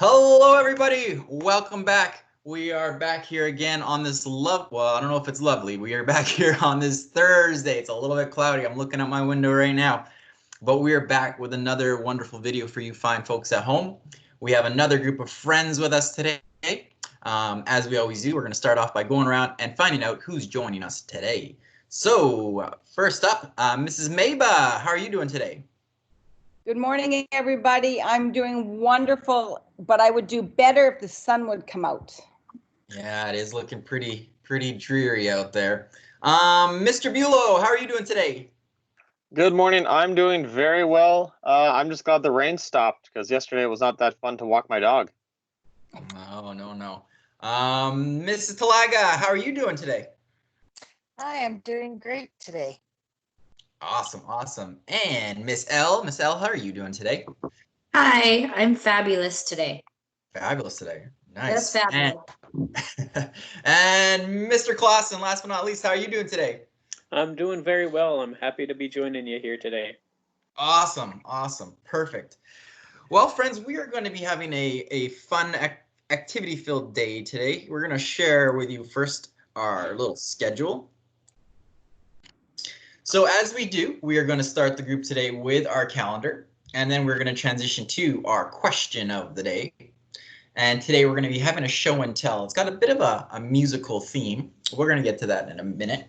Hello, everybody. Welcome back. We are back here again on this well, I don't know if it's lovely. We are back here on this Thursday. It's a little bit cloudy. I'm looking out my window right now. But we are back with another wonderful video for you fine folks at home. We have another group of friends with us today. As we always do, we're going to start off by going around and finding out who's joining us today. So first up, Mrs. Maba, how are you doing today? Good morning, everybody. I'm doing wonderful, but I would do better if the sun would come out. Yeah, it is looking pretty dreary out there. Mr. Bulow, how are you doing today? Good morning. I'm doing very well. I'm just glad the rain stopped because yesterday it was not that fun to walk my dog. No. Mrs. Talaga, how are you doing today? I am doing great today. Awesome. And Miss L, how are you doing today? Hi, I'm fabulous today. Fabulous today. Nice. That's fabulous. And Mr. Clausen, last but not least, how are you doing today? I'm doing very well. I'm happy to be joining you here today. Awesome. Perfect. Well, friends, we are going to be having a fun activity-filled day today. We're going to share with you first our little schedule. So as we do, we are going to start the group today with our calendar, and then we're going to transition to our question of the day. And today we're going to be having a show and tell. It's got a bit of a musical theme. We're going to get to that in a minute.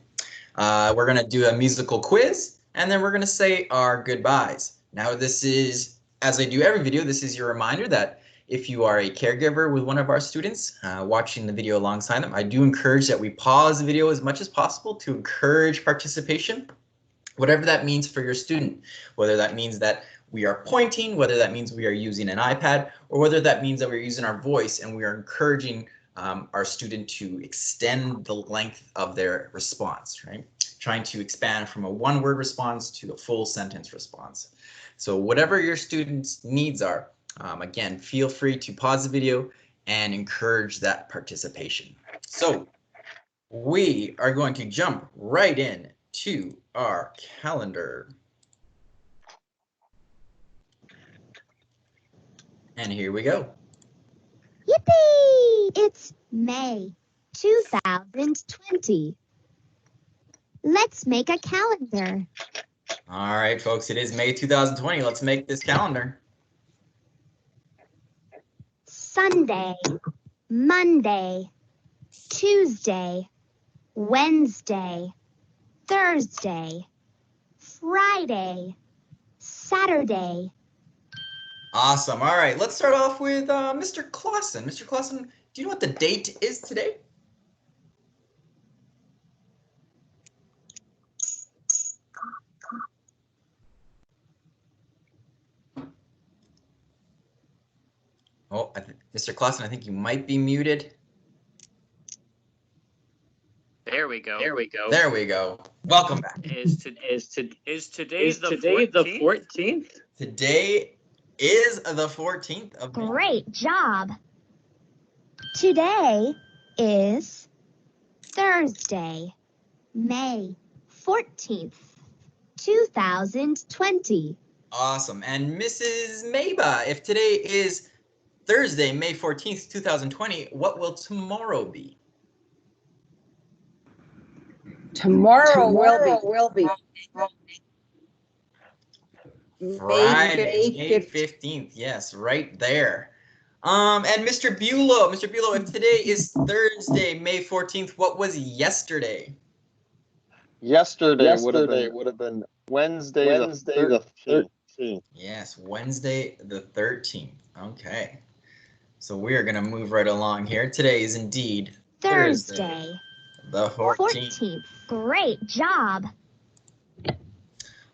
We're going to do a musical quiz, and then we're going to say our goodbyes. Now, this is, as I do every video, this is your reminder that if you are a caregiver with one of our students watching the video alongside them, I do encourage that we pause the video as much as possible to encourage participation, whatever that means for your student, whether that means that we are pointing, whether that means we are using an iPad, or whether that means that we're using our voice and we are encouraging our student to extend the length of their response, right? Trying to expand from a one-word response to a full sentence response. So whatever your students' needs are, again, feel free to pause the video and encourage that participation. So we are going to jump right in to our calendar. And here we go. Yippee! It's May 2020. Let's make a calendar. All right, folks, it is May 2020. Let's make this calendar. Sunday, Monday, Tuesday, Wednesday, Thursday, Friday, Saturday. Awesome. All right, let's start off with Mr. Clausen. Mr. Clausen, do you know what the date is today? Oh, Mr. Clausen, I think you might be muted. There we go. There we go. Welcome back. Is today the 14th? Today is the 14th of May. Great job. Today is Thursday, May 14th, 2020. Awesome. And Mrs. Maba, if today is Thursday, May 14th, 2020, what will tomorrow be? Tomorrow will be Friday, May 15th. 15th. Yes, right there. And Mr. Bulow, if today is Thursday, May 14th, what was yesterday? Yesterday would have been Wednesday the 13th. Yes, Wednesday the 13th. Okay. So we are going to move right along here. Today is indeed Thursday, the 14th. Great job.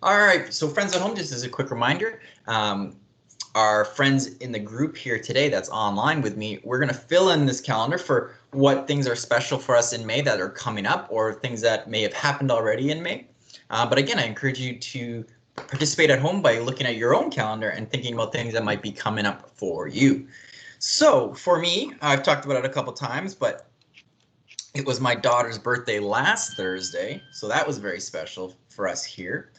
All right, so friends at home, just as a quick reminder, our friends in the group here today that's online with me, we're going to fill in this calendar for what things are special for us in May that are coming up or things that may have happened already in May. But again, I encourage you to participate at home by looking at your own calendar and thinking about things that might be coming up for you. So for me, I've talked about it a couple times, but it was my daughter's birthday last Thursday, so that was very special for us here.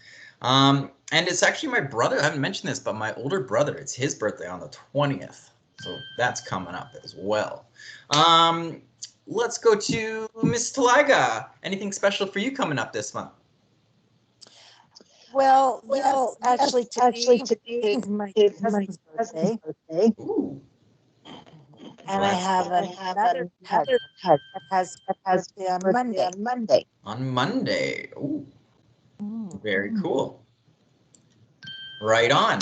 And it's actually my brother, I haven't mentioned this, but my older brother, it's his birthday on the 20th. So that's coming up as well. Let's go to Miss Talaga. Anything special for you coming up this month? Well, yes, actually today is my cousin's birthday, Ooh, and I have another cousin that has birthday on Monday. on Monday. Ooh, Mm. very cool. Right on.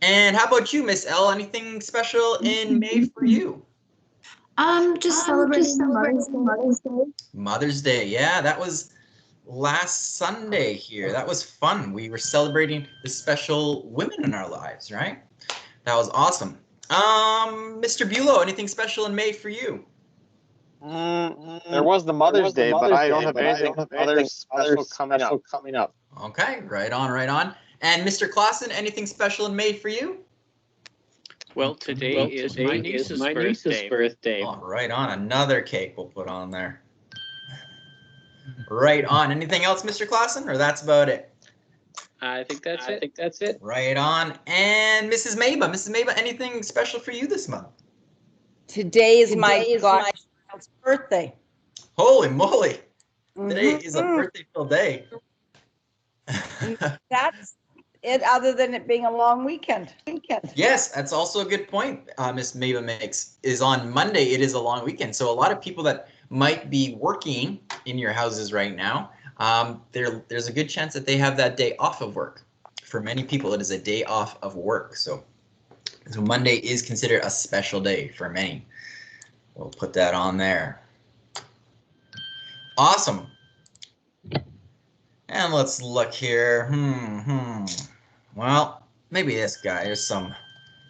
And how about you, Miss L? Anything special in May for you? Just celebrating Mother's Day. Mother's Day. Yeah, that was last Sunday here. That was fun. We were celebrating the special women in our lives, right? That was awesome. Mr. Bulow, anything special in May for you? There was the Mother's Day, but I don't have anything other special coming up. Okay, right on, right on. And Mr. Clausen, anything special in May for you? Well, today is my niece's birthday. Oh, right on. Another cake we'll put on there. Right on. Anything else, Mr. Clausen, or that's about it? I think that's it. Right on. And Mrs. Maba. Mrs. Maba, anything special for you this month? Today is my godchild's birthday. Holy moly. Today is a Mhm. birthday-filled day. That's it, other than it being a long weekend. Yes, that's also a good point Miss Maba makes, is on Monday it is a long weekend. So a lot of people that might be working in your houses right now, there's a good chance that they have that day off of work. For many people, it is a day off of work. So Monday is considered a special day for many. We'll put that on there. Awesome. And let's look here. Well, maybe this guy.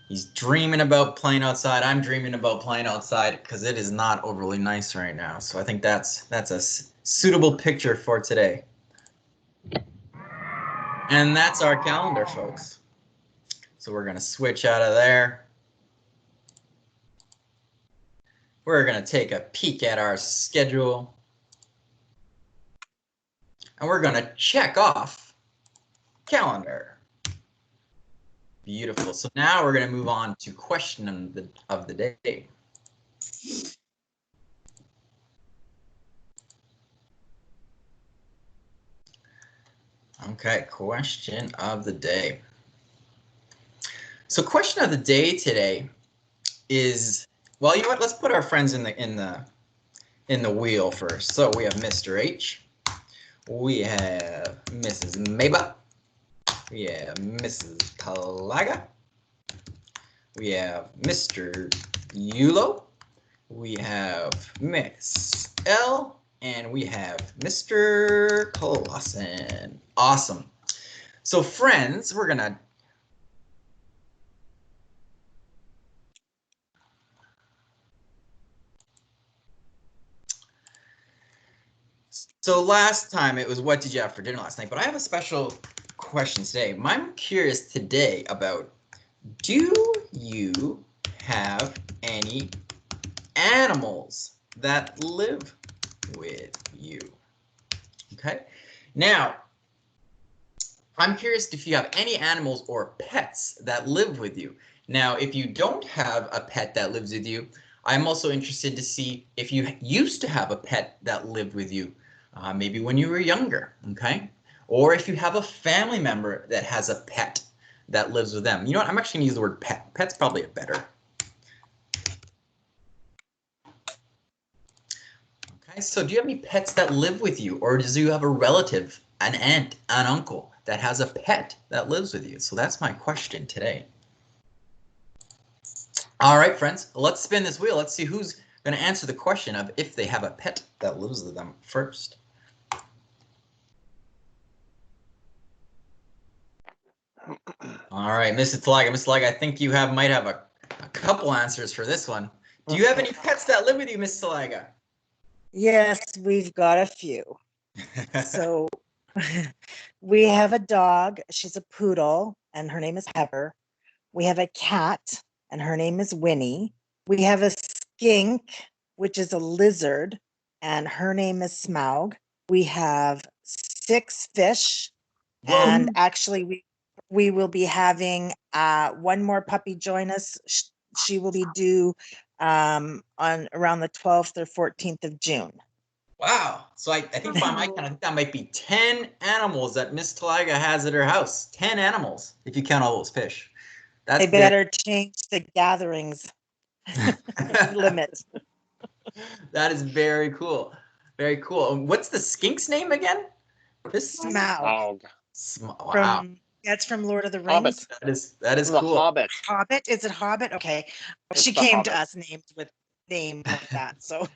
He's dreaming about playing outside. I'm dreaming about playing outside because it is not overly nice right now. So I think that's a suitable picture for today. And that's our calendar, folks. So we're going to switch out of there. We're going to take a peek at our schedule. And we're going to check off calendar. Beautiful. So now we're going to move on to question of the day. Okay, question of the day. So question of the day today is, well, you know what? Let's put our friends in the wheel first. So we have Mr. H. We have Mrs. Maba. We have Mrs. Talaga. We have Mr. Yulo. We have Miss L. And we have Mr. Clausen. Awesome. So friends, we're going to So last time it was what did you have for dinner last night, but I have a special question today. I'm curious today about, do you have any animals that live with you? Okay. Now, I'm curious if you have any animals or pets that live with you. Now, if you don't have a pet that lives with you, I'm also interested to see if you used to have a pet that lived with you. Maybe when you were younger, okay? Or if you have a family member that has a pet that lives with them. You know what? I'm actually going to use the word pet. Pet's probably a better. Okay, so do you have any pets that live with you? Or do you have a relative, an aunt, an uncle that has a pet that lives with you? So that's my question today. All right, friends, let's spin this wheel. Let's see who's going to answer the question of if they have a pet that lives with them first. All right, Mrs. Talaga. Mrs. Talaga, I think you might have a couple answers for this one. Do you have any pets that live with you, Mrs. Talaga? Yes, we've got a few. So we have a dog. She's a poodle, and her name is Heather. We have a cat, and her name is Winnie. We have a skink, which is a lizard, and her name is Smaug. We have 6 fish, and actually we will be having one more puppy join us she will be due on around the 12th or 14th of June. Wow. So I think by my count, I think that might be 10 animals that Miss Talaga has at her house. 10 animals, if you count all those fish. That's They better change the gatherings limit. That is very cool. Very cool. And what's the skink's name again? Smaug. Wow. That's from Lord of the Hobbit. Rings. That is The cool. Hobbit. Hobbit? Is it Hobbit? Okay. It's She the came Hobbit. to us named with names like that. So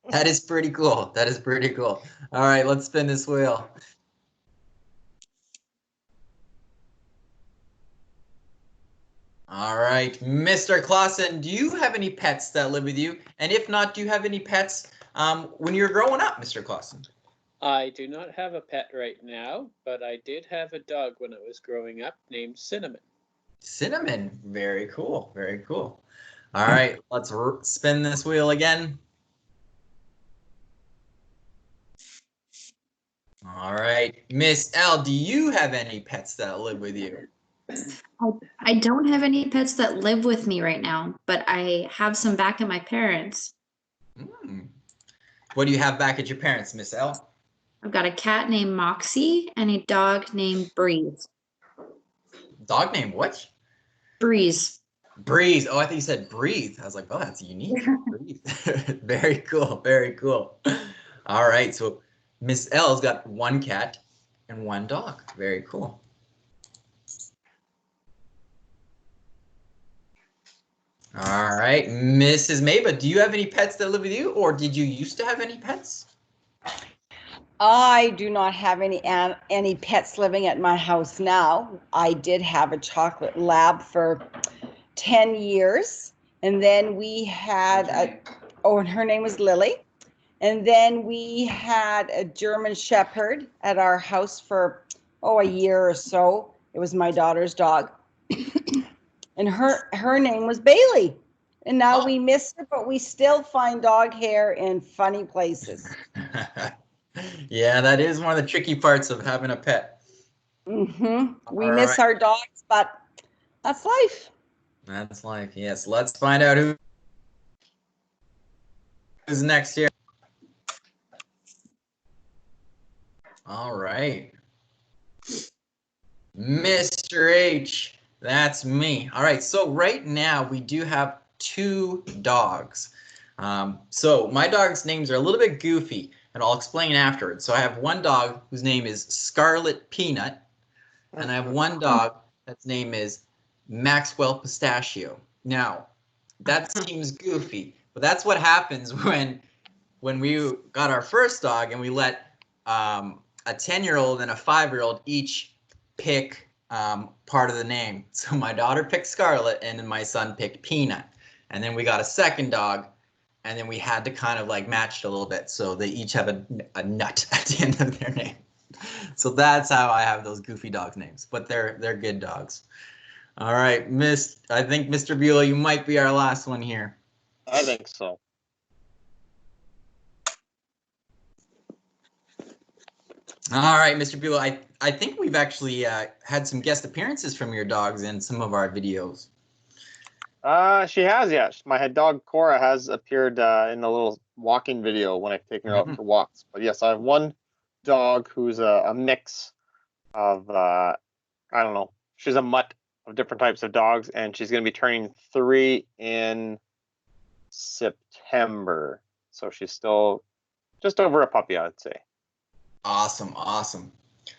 That is pretty cool. That is pretty cool. All right, let's spin this wheel. All right, Mr. Clausen, do you have any pets that live with you? And if not, do you have any pets when you were growing up, Mr. Clausen? I do not have a pet right now, but I did have a dog when I was growing up named Cinnamon. Cinnamon, very cool, very cool. All right, let's spin this wheel again. All right, Miss L, do you have any pets that live with you? I don't have any pets that live with me right now, but I have some back at my parents'. What do you have back at your parents', Miss L? I've got a cat named Moxie and a dog named Breeze. Dog name what? Breeze. Breeze. Oh, I think you said breathe. I was like, oh, that's unique. Breathe. Very cool. Very cool. All right. So Miss L's got one cat and one dog. Very cool. All right. Mrs. Maba, do you have any pets that live with you, or did you used to have any pets? I do not have any pets living at my house now. I did have a chocolate lab for 10 years. And then we had and her name was Lily. And then we had a German Shepherd at our house for, a year or so. It was my daughter's dog. And her name was Bailey. And now we miss her, but we still find dog hair in funny places. Yeah, that is one of the tricky parts of having a pet. We miss our dogs, but that's life. That's life. Yes. Let's find out who's next here. All right. Mr. H, that's me. All right. So right now we do have 2 dogs. So my dog's names are a little bit goofy, and I'll explain afterwards. So I have one dog whose name is Scarlet Peanut, and I have one dog that's name is Maxwell Pistachio. Now, that seems goofy, but that's what happens when we got our first dog and we let a 10-year-old and a 5-year-old each pick part of the name. So my daughter picked Scarlet and then my son picked Peanut. And then we got a second dog, and then we had to kind of like match it a little bit. So they each have a nut at the end of their name. So that's how I have those goofy dogs' names, but they're good dogs. All right, I think Mr. Beulah, you might be our last one here. I think so. All right, Mr. Beulah, I think we've actually had some guest appearances from your dogs in some of our videos. She has, yes. My head dog Cora has appeared in a little walking video when I've taken her out for walks. But yes, I have one dog who's a mix of I don't know. She's a mutt of different types of dogs, and she's going to be turning 3 in September. So she's still just over a puppy, I'd say. Awesome, awesome.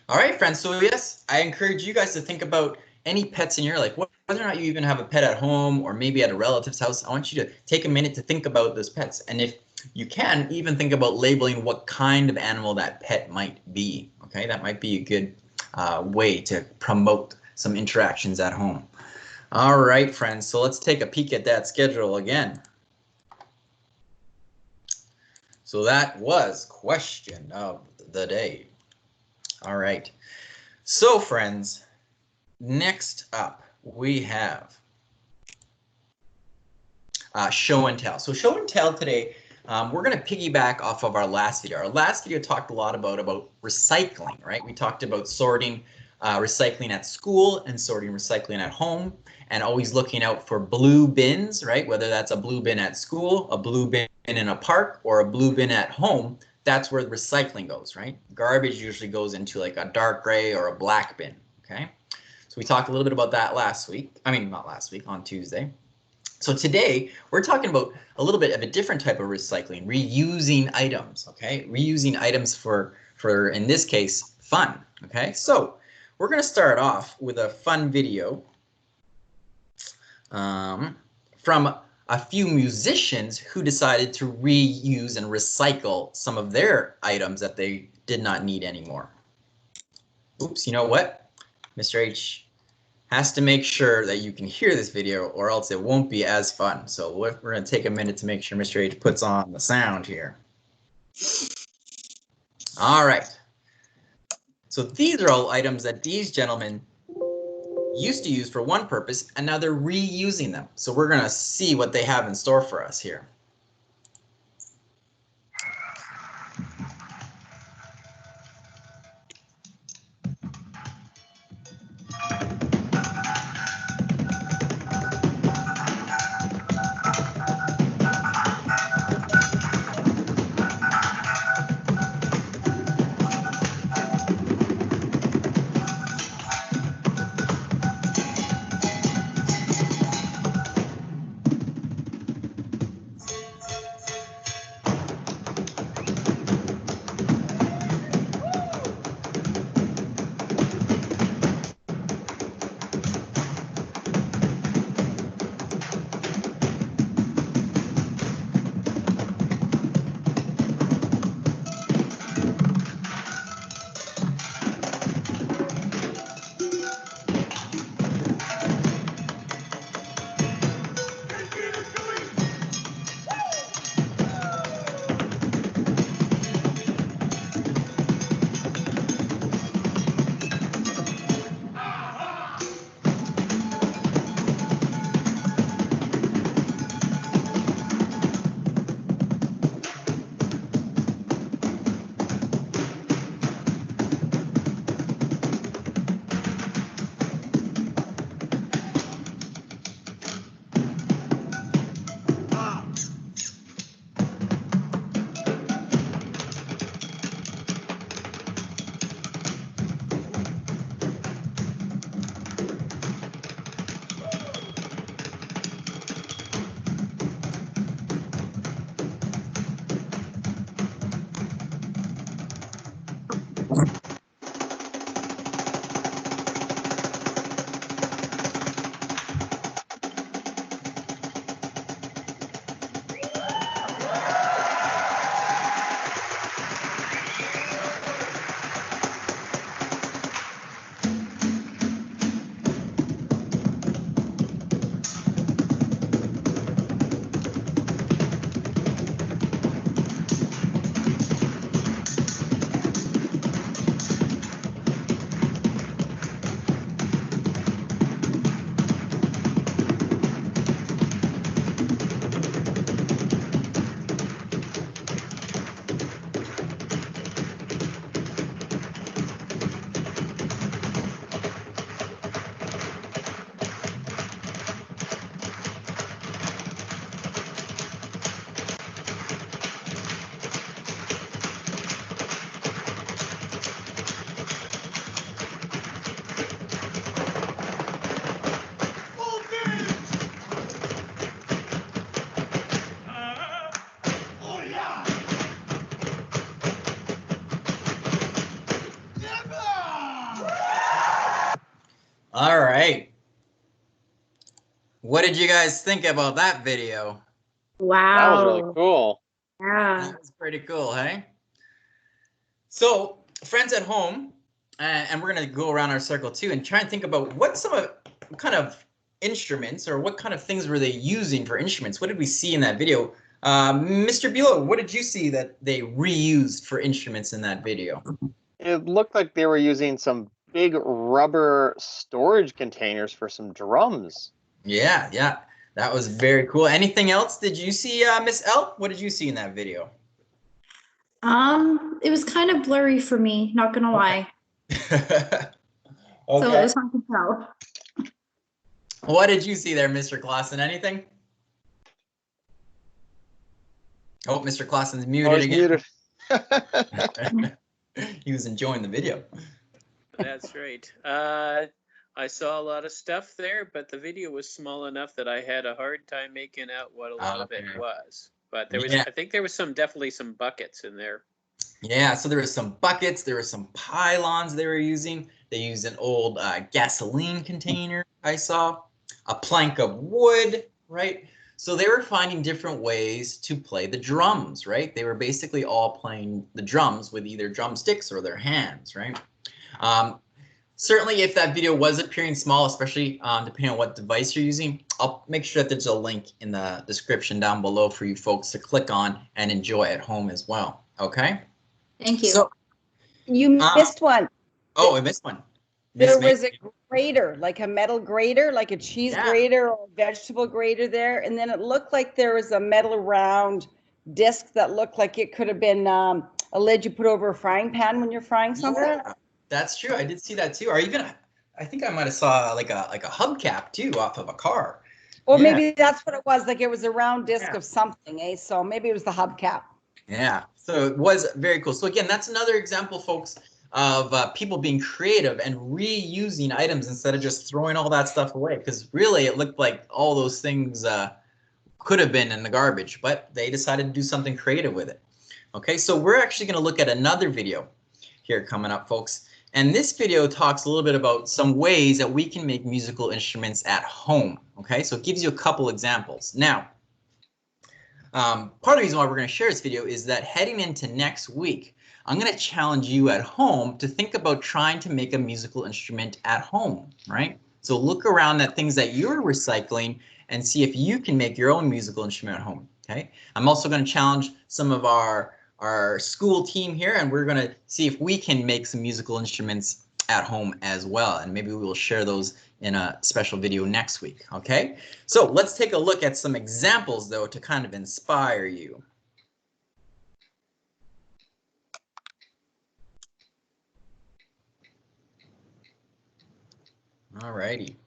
All right, friends. So yes, I encourage you guys to think about any pets in your life, whether or not you even have a pet at home or maybe at a relative's house. I want you to take a minute to think about those pets. And if you can, even think about labeling what kind of animal that pet might be. Okay, that might be a good way to promote some interactions at home. All right, friends. So let's take a peek at that schedule again. So that was question of the day. All right. So, friends, next up we have show and tell. So show and tell today, we're going to piggyback off of our last video. Our last video talked a lot about recycling, right? We talked about sorting recycling at school and sorting recycling at home, and always looking out for blue bins, right? Whether that's a blue bin at school, a blue bin in a park, or a blue bin at home, that's where the recycling goes, right? Garbage usually goes into like a dark gray or a black bin, okay? So we talked a little bit about that last week. I mean, not last week, on Tuesday. So today we're talking about a little bit of a different type of recycling, reusing items, okay? Reusing items for in this case, fun, okay? So we're gonna start off with a fun video from a few musicians who decided to reuse and recycle some of their items that they did not need anymore. Oops, you know what? Mr. H has to make sure that you can hear this video or else it won't be as fun. So we're going to take a minute to make sure Mr. H puts on the sound here. All right. So these are all items that these gentlemen used to use for one purpose, and now they're reusing them. So we're going to see what they have in store for us here. All right. What did you guys think about that video? Wow. That was really cool. Yeah. That was pretty cool, hey? So, friends at home, and we're going to go around our circle too and try and think about what kind of instruments or what kind of things were they using for instruments? What did we see in that video? Mr. Bulow, what did you see that they reused for instruments in that video? It looked like they were using some big rubber storage containers for some drums. Yeah, yeah. That was very cool. Anything else did you see, Miss L? What did you see in that video? It was kind of blurry for me, not gonna lie. So it Okay. was hard to tell. What did you see there, Mr. Clausen? Anything? Oh, Mr. Clausen's I muted was again. muted. He was enjoying the video. That's right. I saw a lot of stuff there, but the video was small enough that I had a hard time making out what a lot of it Okay. was. But there was, Yeah. I think there was definitely some buckets in there. Yeah, so there were some buckets, there were some pylons they were using. They used an old gasoline container, I saw, a plank of wood, right? So they were finding different ways to play the drums, right? They were basically all playing the drums with either drumsticks or their hands, right? Certainly, if that video was appearing small, especially depending on what device you're using, I'll make sure that there's a link in the description down below for you folks to click on and enjoy at home as well, okay? Thank you. So, You missed one. oh, I missed one. There Miss was a grater, like a metal grater, like a cheese Yeah. grater or a vegetable grater there. And then it looked like there was a metal round disc that looked like it could have been a lid you put over a frying pan when you're frying something. Yeah, that's true. I did see that too. Or even, I think I might have saw like a hubcap too off of a car. Or Yeah. maybe that's what it was. Like it was a round disc Yeah. of something, eh? So maybe it was the hubcap. Yeah, so it was very cool. So again, that's another example, folks, of people being creative and reusing items instead of just throwing all that stuff away. Because really, it looked like all those things could have been in the garbage, but they decided to do something creative with it. Okay, so we're actually going to look at another video here coming up, folks. And this video talks a little bit about some ways that we can make musical instruments at home. Okay, so it gives you a couple examples. Now, part of the reason why we're going to share this video is that heading into next week, I'm going to challenge you at home to think about trying to make a musical instrument at home, right? So look around at things that you're recycling and see if you can make your own musical instrument at home, okay? I'm also going to challenge some of our school team here, and we're going to see if we can make some musical instruments at home as well, and maybe we will share those in a special video next week, okay? So let's take a look at some examples, though, to kind of inspire you. All righty.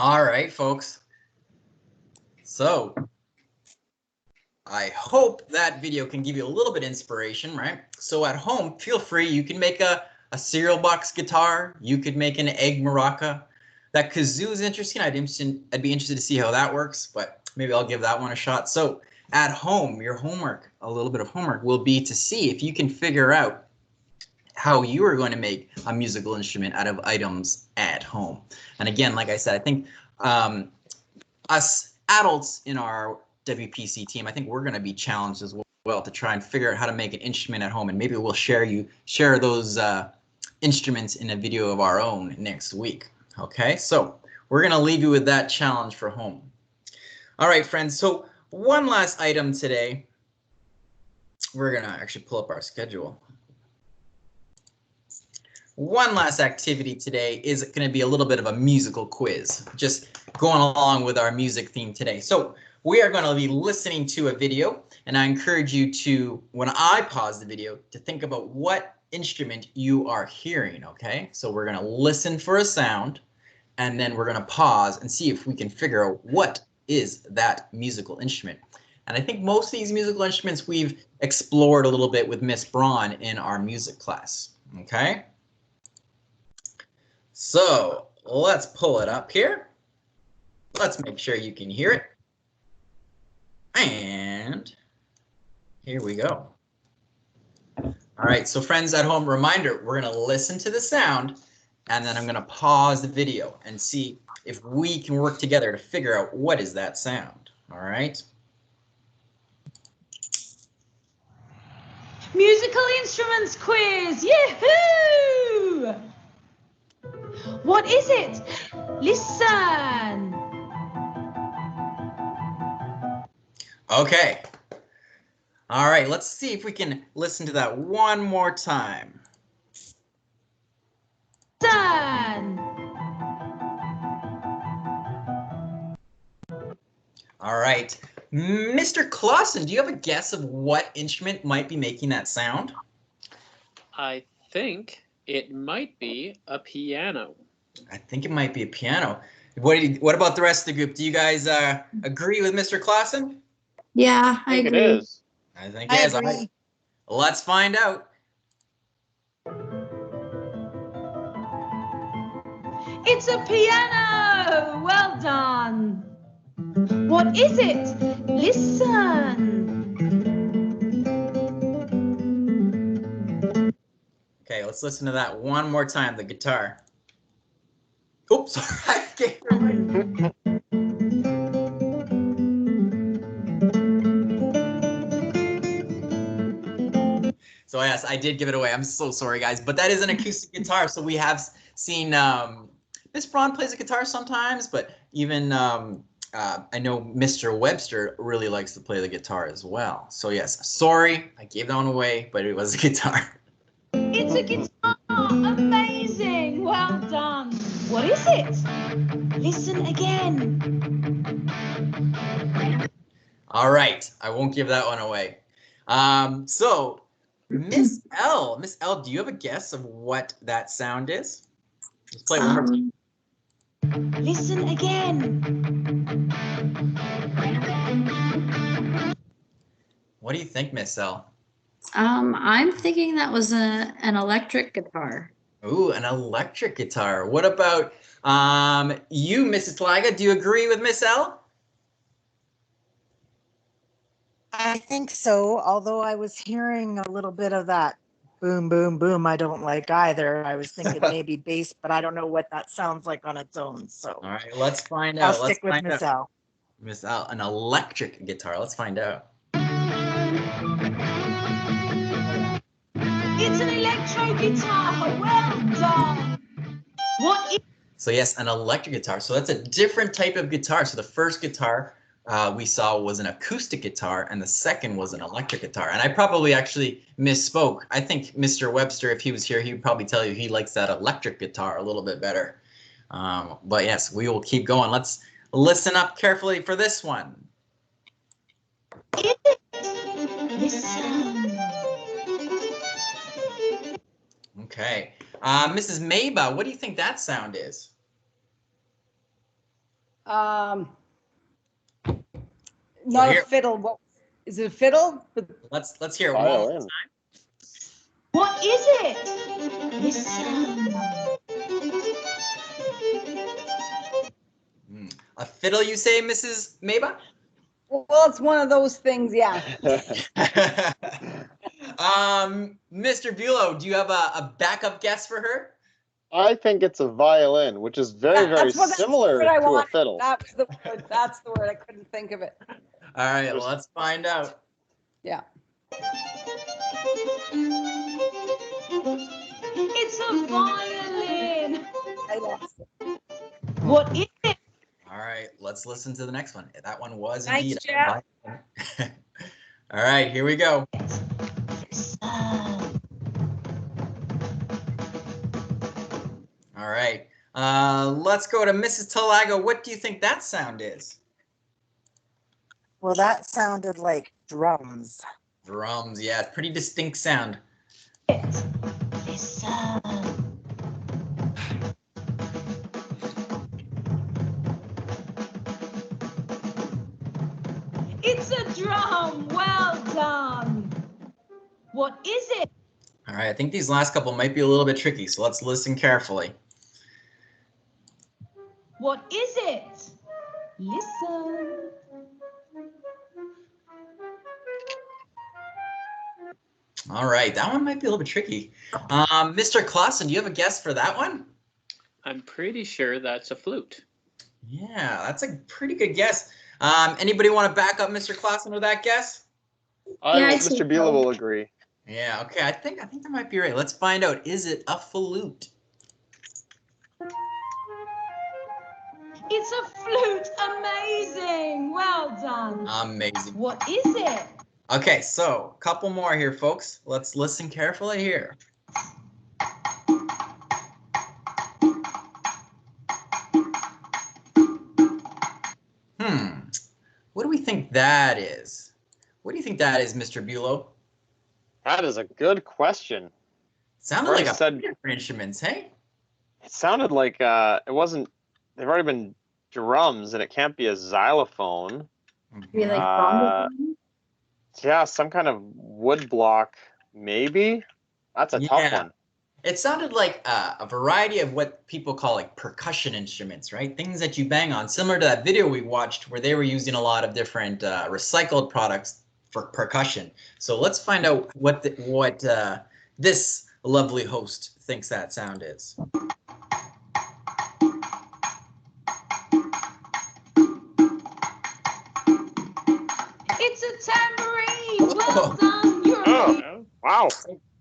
All right, folks. So I hope that video can give you a little bit of inspiration, right? So at home, feel free. You can make a cereal box guitar. You could make an egg maraca. That kazoo is interesting. I'd be interested to see how that works, but maybe I'll give that one a shot. So at home, your homework, a little bit of homework, will be to see if you can figure out how you are going to make a musical instrument out of items at home. And again, like I said, I think us adults in our WPC team, I think we're going to be challenged as well to try and figure out how to make an instrument at home, and maybe we'll share those instruments in a video of our own next week. Okay, so we're going to leave you with that challenge for home. All right, friends, so one last item today. We're going to actually pull up our schedule. One last activity today is going to be a little bit of a musical quiz, just going along with our music theme today. So we are going to be listening to a video, and I encourage you to, when I pause the video, to think about what instrument you are hearing, okay? So we're going to listen for a sound, and then we're going to pause and see if we can figure out what is that musical instrument. And I think most of these musical instruments we've explored a little bit with Miss Braun in our music class, okay? So let's pull it up here. Let's make sure you can hear it. And here we go. All right, so friends at home, reminder, we're going to listen to the sound, and then I'm going to pause the video and see if we can work together to figure out what is that sound. All right. Musical instruments quiz! Yahoo! What is it? Listen! Okay. All right, let's see if we can listen to that one more time. Listen! All right. Mr. Clausen, do you have a guess of what instrument might be making that sound? I think it might be a piano. I think it might be a piano. What about the rest of the group? Do you guys agree with Mr. Clausen? Yeah, I think agree. it is. I think it is. All right. Let's find out. It's a piano! Well done! What is it? Listen! Okay, let's listen to that one more time, the guitar. Oops, I gave it away. So yes, I did give it away. I'm so sorry, guys, but that is an acoustic guitar. So we have seen Miss Braun plays a guitar sometimes, but even I know Mr. Webster really likes to play the guitar as well. So yes, sorry, I gave that one away, but it was a guitar. It's a guitar! Amazing! Well done! What is it? Listen again. All right, I won't give that one away. So Miss L, do you have a guess of what that sound is? Let's play one more time. Listen again. What do you think, Miss L? I'm thinking that was an electric guitar. Ooh, an electric guitar. What about you, Mrs. Tlaga? Do you agree with Miss L? I think so, although I was hearing a little bit of that boom, boom, boom. I don't like either. I was thinking maybe bass, but I don't know what that sounds like on its own. So All right, let's find out. I'll stick with Miss L. Miss L, an electric guitar. Let's find out. It's an electro guitar. Well done. What is So yes, an electric guitar. So that's a different type of guitar. So the first guitar we saw was an acoustic guitar, and the second was an electric guitar. And I probably actually misspoke. I think Mr. Webster, if he was here, he would probably tell you he likes that electric guitar a little bit better. But yes, we will keep going. Let's listen up carefully for this one. it? Listen. Okay. Mrs. Maba, what do you think that sound is? Not here- a fiddle. What is it? A fiddle? Let's hear it one more Violin. time. What is it? Listen. A fiddle, you say, Mrs. Maba? Well, it's one of those things, yeah. Mr. Bulow, do you have a backup guess for her? I think it's a violin, which is very, very That's the similar word I to a wanted. fiddle. That was the word. That's the word. I couldn't think of it. All right, let's find out. Yeah. It's a violin. I lost it. What is it? All right, let's listen to the next one. That one was Nice indeed. job. All right, here we go. All right, let's go to Mrs. Talaga. What do you think that sound is? Well, that sounded like drums. Drums, yeah, pretty distinct sound. Listen. It's a drum. Well done. What is it? All right, I think these last couple might be a little bit tricky, so let's listen carefully. What is it? Listen. All right, that one might be a little bit tricky. Mr. Clausen, do you have a guess for that one? I'm pretty sure that's a flute. Yeah, that's a pretty good guess. Anybody want to back up Mr. Clausen with that guess? I'd say Mr. Bila so. will agree. Yeah, okay, I think that might be right. Let's find out. Is it a flute? It's a flute. Amazing. Well done. Amazing. What is it? Okay, so a couple more here, folks. Let's listen carefully here. What do we think that is? What do you think that is, Mr. Bulow? That is a good question. Sounded Already like a said- different instruments, hey? It sounded like it wasn't. They've already been drums, and it can't be a xylophone. Be like Uh, bongo. Yeah, some kind of wood block, maybe. That's a tough Yeah. one. It sounded like a variety of what people call like percussion instruments, right? Things that you bang on, similar to that video we watched where they were using a lot of different recycled products for percussion. So let's find out what this lovely host thinks that sound is. It's a tambourine. Well done. You're Oh, wow.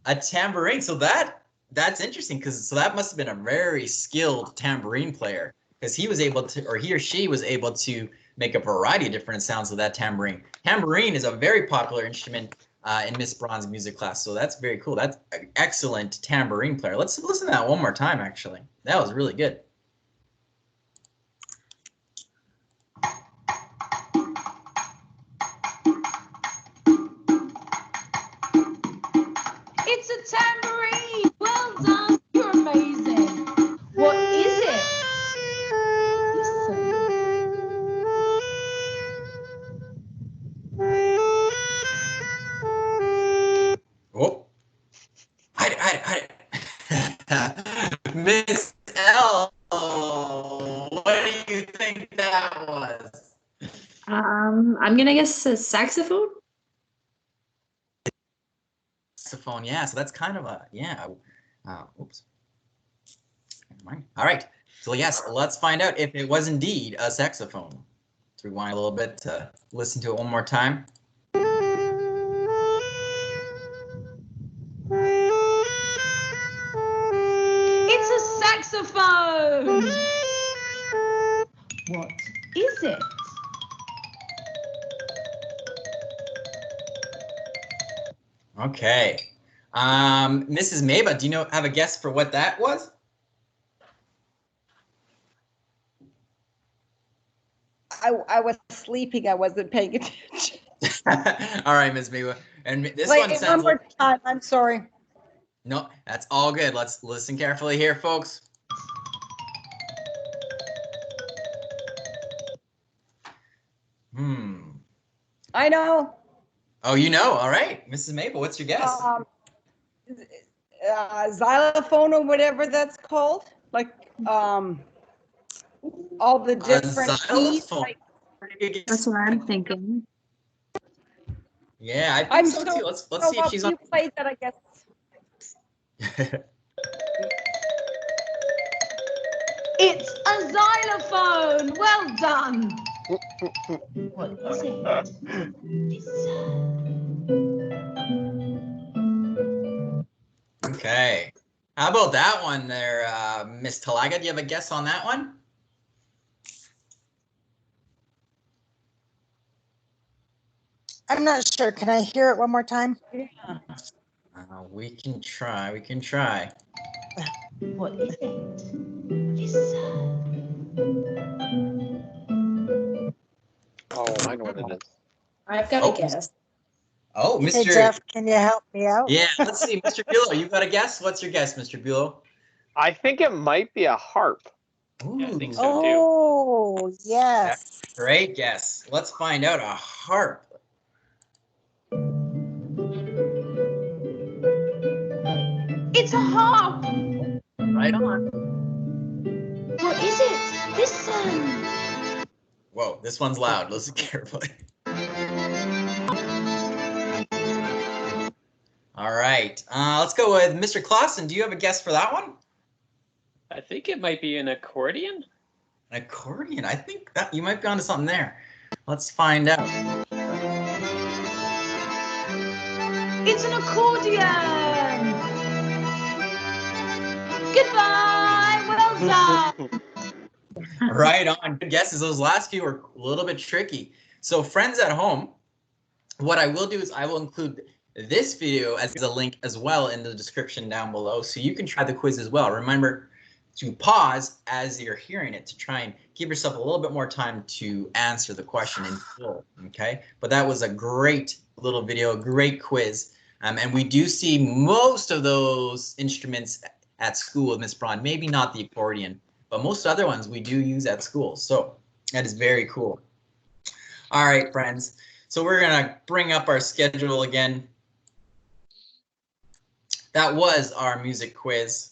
A tambourine. So that's interesting because that must have been a very skilled tambourine player because he was able to, or he or she was able to make a variety of different sounds with that tambourine. Tambourine is a very popular instrument in Miss Braun's music class, so that's very cool. That's an excellent tambourine player. Let's listen to that one more time, actually. That was really good. It's a tambourine. Well done. You're amazing. What is it? Listen. Oh, hide it. Miss L, what do you think that was? I'm gonna guess a saxophone. Saxophone, yeah. So that's kind of a, yeah. Oops. Never mind. All right. So yes, let's find out if it was indeed a saxophone. Let's rewind a little bit to listen to it one more time. It's a saxophone. What is it? Okay. Mrs. Maba, do you have a guess for what that was? I was sleeping. I wasn't paying attention. All right, Ms. Maba. And this Wait, one sounds more like, time. I'm sorry. no, that's all good. Let's listen carefully here, folks. I know. Oh, you know. All right. Mrs. Mabel, what's your guess? Xylophone or whatever that's called. Like all the different keys. Xylophone. Like, That's what I'm thinking. Yeah, I think I'm so so too. Let's see if she's on. you played that, I guess. It's a xylophone. Well done. What is it? Okay. How about that one there, Miss Talaga? Do you have a guess on that one? I'm not sure. Can I hear it one more time? Yeah. We can try. We can try. What is it? Listen. Oh, I know what it is. I've got Oh. a guess. Oh, Hey, Mr. Jeff, can you help me out? Yeah, let's see. Mr. Bulow, you got a guess? What's your guess, Mr. Bulow? I think it might be a harp. Yeah, I think Ooh, so too. Oh, yes. great guess. Let's find out. A harp. It's a harp. Right on. What is it? Listen. Whoa, this one's loud. Listen carefully. All right. Let's go with Mr. Clausen. Do you have a guess for that one? I think it might be an accordion. An accordion. I think that you might be onto something there. Let's find out. It's an accordion. Goodbye. Well done. Right on. Good guesses. Those last few were a little bit tricky. So friends at home, what I will do is I will include this video as a link as well in the description down below, so you can try the quiz as well. Remember to pause as you're hearing it to try and give yourself a little bit more time to answer the question in full, okay? But that was a great little video, a great quiz. And we do see most of those instruments at school with Miss Braun, maybe not the accordion, but most other ones we do use at school. So that is very cool. All right, friends. So we're gonna bring up our schedule again. That was our music quiz.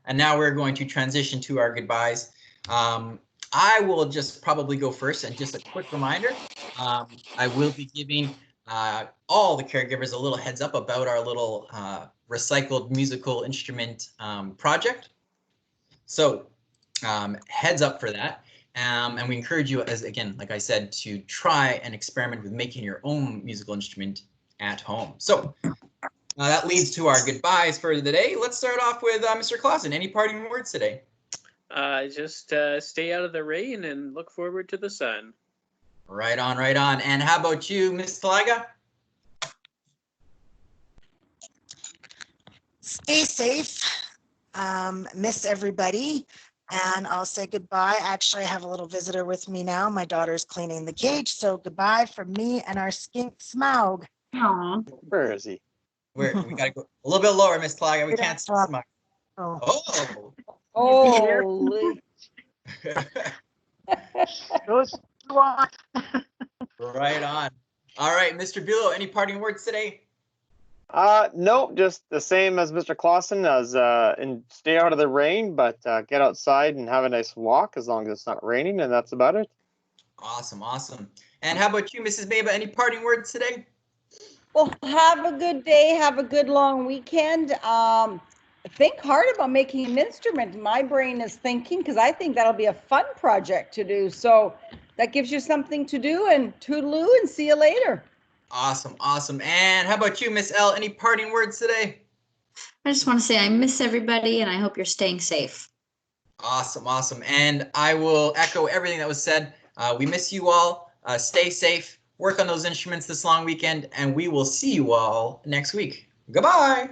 And now we're going to transition to our goodbyes. I will just probably go first, and just a quick reminder, I will be giving all the caregivers a little heads up about our little recycled musical instrument project. So heads up for that. And we encourage you, as again, like I said, to try and experiment with making your own musical instrument at home. So that leads to our goodbyes for the day. Let's start off with Mr. Clausen. Any parting words today? Just stay out of the rain and look forward to the sun. Right on, right on. And how about you, Ms. Talaga? Stay safe. Miss everybody. And I'll say goodbye. Actually, I have a little visitor with me now. My daughter's cleaning the cage. So goodbye from me and our skink Smaug. Aw. Where is he? We gotta go a little bit lower, Miss Talaga. We can't see Smaug. Oh. Holy. Right on. All right, Mr. Bulow, any parting words today? Nope, just the same as Mr. Clausen, as and stay out of the rain, but get outside and have a nice walk as long as it's not raining, and that's about it. Awesome, awesome. And how about you, Mrs. Beba? Any parting words today? Well, have a good day. Have a good long weekend. Think hard about making an instrument. My brain is thinking, because I think that'll be a fun project to do. So that gives you something to do, and toodaloo, and see you later. Awesome, awesome. And how about you, Miss L? Any parting words today? I just want to say I miss everybody and I hope you're staying safe. Awesome, awesome. And I will echo everything that was said. We miss you all. Stay safe. Work on those instruments this long weekend, and we will see you all next week. Goodbye.